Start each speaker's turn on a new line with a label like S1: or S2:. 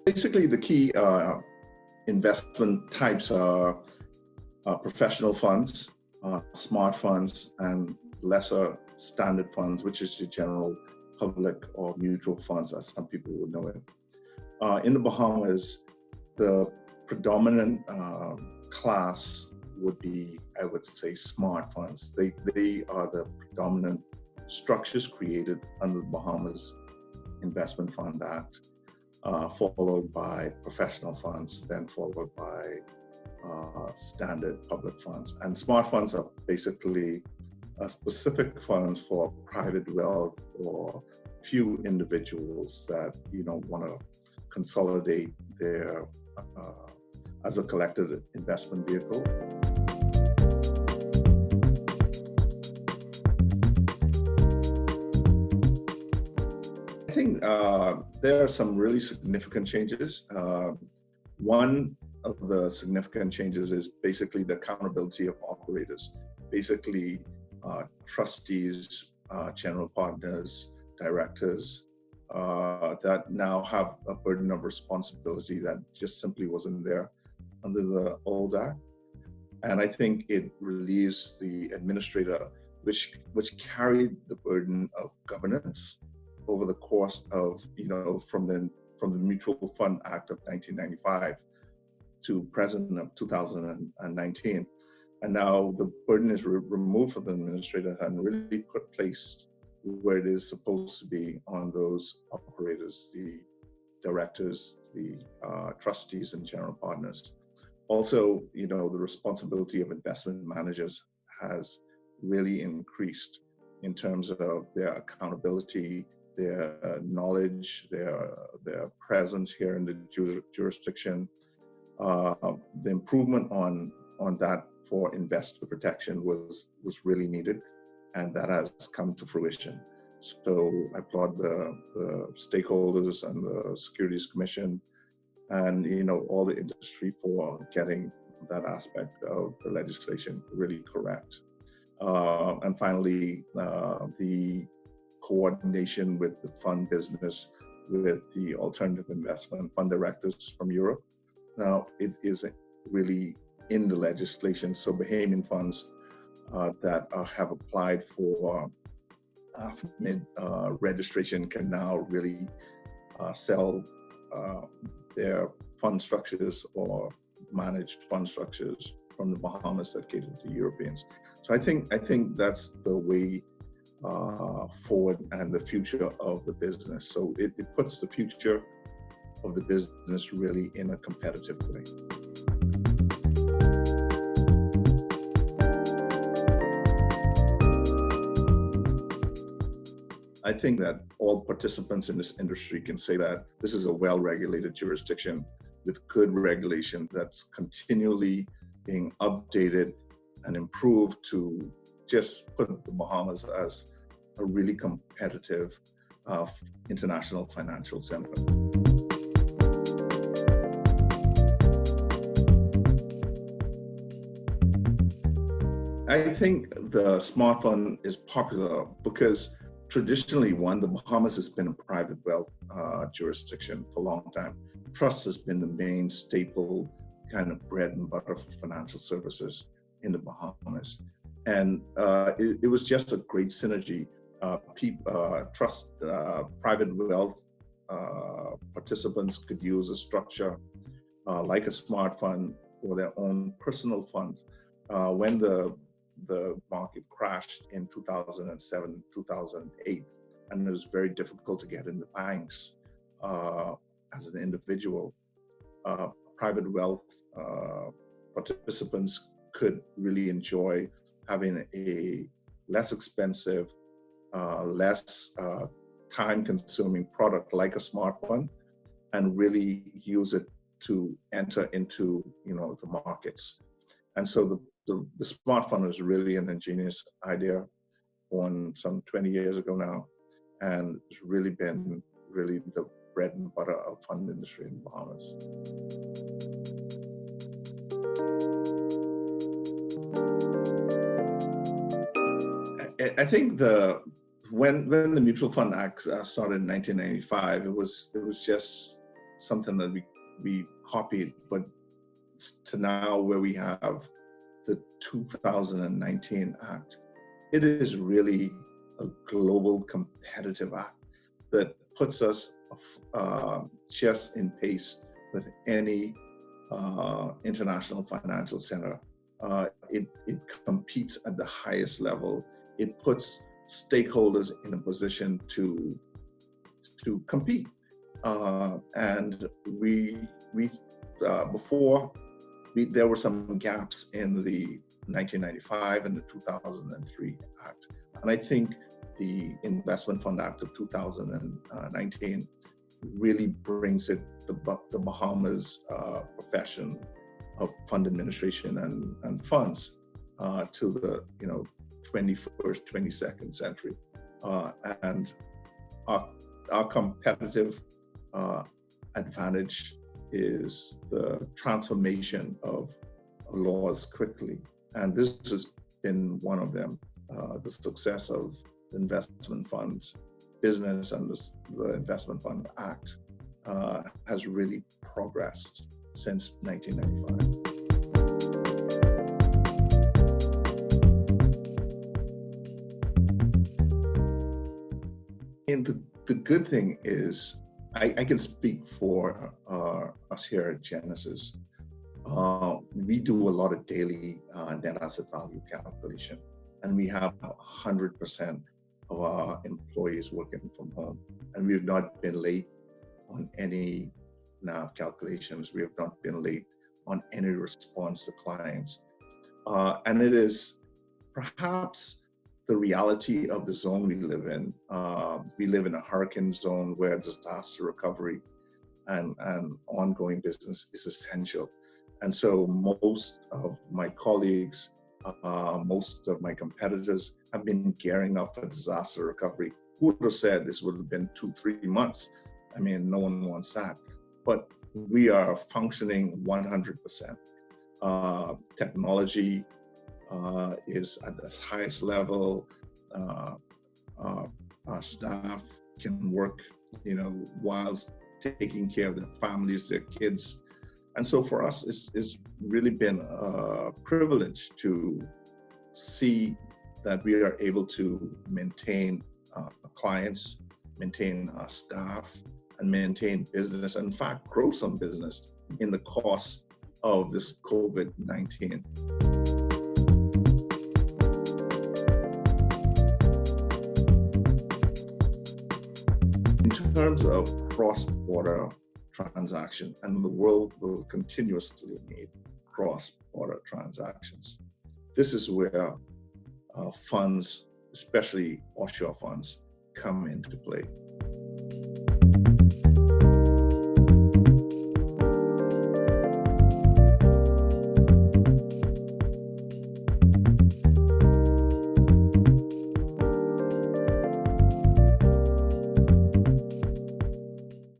S1: Basically, the key investment types are professional funds, smart funds, and lesser standard funds, which is the general public or mutual funds, as some people would know it. In the Bahamas, the predominant class would be, I would say, smart funds. They are the predominant structures created under the Bahamas Investment Fund Act, followed by professional funds, then followed by standard public funds. And smart funds are basically specific funds for private wealth or few individuals that want to consolidate their as a collective investment vehicle. I think there are some really significant changes. One of the significant changes is basically the accountability of operators. Basically, trustees, general partners, directors that now have a burden of responsibility that just simply wasn't there under the old Act. And I think it relieves the administrator, which carried the burden of governance over the course of, from the Mutual Fund Act of 1995 to present of 2019. And now the burden is removed from the administrator and really placed where it is supposed to be on those operators, the directors, the trustees, and general partners. Also, the responsibility of investment managers has really increased in terms of their accountability, their knowledge, their presence here in the jurisdiction. The improvement on that for investor protection was really needed, and that has come to fruition. So I applaud the stakeholders and the Securities Commission and all the industry for getting that aspect of the legislation really correct. And finally, the coordination with the fund business, with the alternative investment fund directors from Europe. Now it is really in the legislation. So Bahamian funds that have applied for AFMID registration can now really sell their fund structures or managed fund structures from the Bahamas that cater to Europeans. So I think that's the way forward and the future of the business. So it puts the future of the business really in a competitive way. I think that all participants in this industry can say that this is a well-regulated jurisdiction with good regulation that's continually being updated and improved to just put the Bahamas as a really competitive international financial center. I think the smart fund is popular because traditionally, the Bahamas has been a private wealth jurisdiction for a long time. Trust has been the main staple kind of bread and butter for financial services in the Bahamas. And it was just a great synergy. Private wealth participants could use a structure like a smart fund for their own personal fund. When the market crashed in 2007, 2008, and it was very difficult to get in the banks as an individual. Private wealth participants could really enjoy having a less expensive, less time-consuming product like a smartphone, and really use it to enter into the markets. And so the smartphone is really an ingenious idea born some 20 years ago now, and it's really been the bread and butter of fund industry in the Bahamas. I think when the Mutual Fund Act started in 1995, it was just something that we copied, but to now where we have the 2019 Act, it is really a global competitive act that puts us just in pace with any international financial center. It competes at the highest level. It puts stakeholders in a position to compete. And before there were some gaps in the 1995 and the 2003 Act. And I think the Investment Fund Act of 2019 really brings the Bahamas profession of fund administration and funds to the 21st, 22nd century. And our competitive advantage is the transformation of laws quickly. And this has been one of them. The success of the investment funds business and the Investment Fund Act has really progressed since 1995. And the good thing is, I can speak for us here at Genesis. We do a lot of daily net asset value calculation, and we have 100% of our employees working from home. And we have not been late on any NAV calculations. We have not been late on any response to clients. And it is perhaps the reality of the zone we live in. We live in a hurricane zone where disaster recovery and ongoing business is essential. And so most of my colleagues, most of my competitors have been gearing up for disaster recovery. Who would have said this would have been 2-3 months? I mean, no one wants that. But we are functioning 100%. Technology is at the highest level. Our staff can work, whilst taking care of their families, their kids. And so for us, it's really been a privilege to see that we are able to maintain clients, maintain our staff, and maintain business, and in fact, grow some business in the course of this COVID-19. In terms of cross-border transaction, and the world will continuously need cross-border transactions. This is where funds, especially offshore funds, come into play.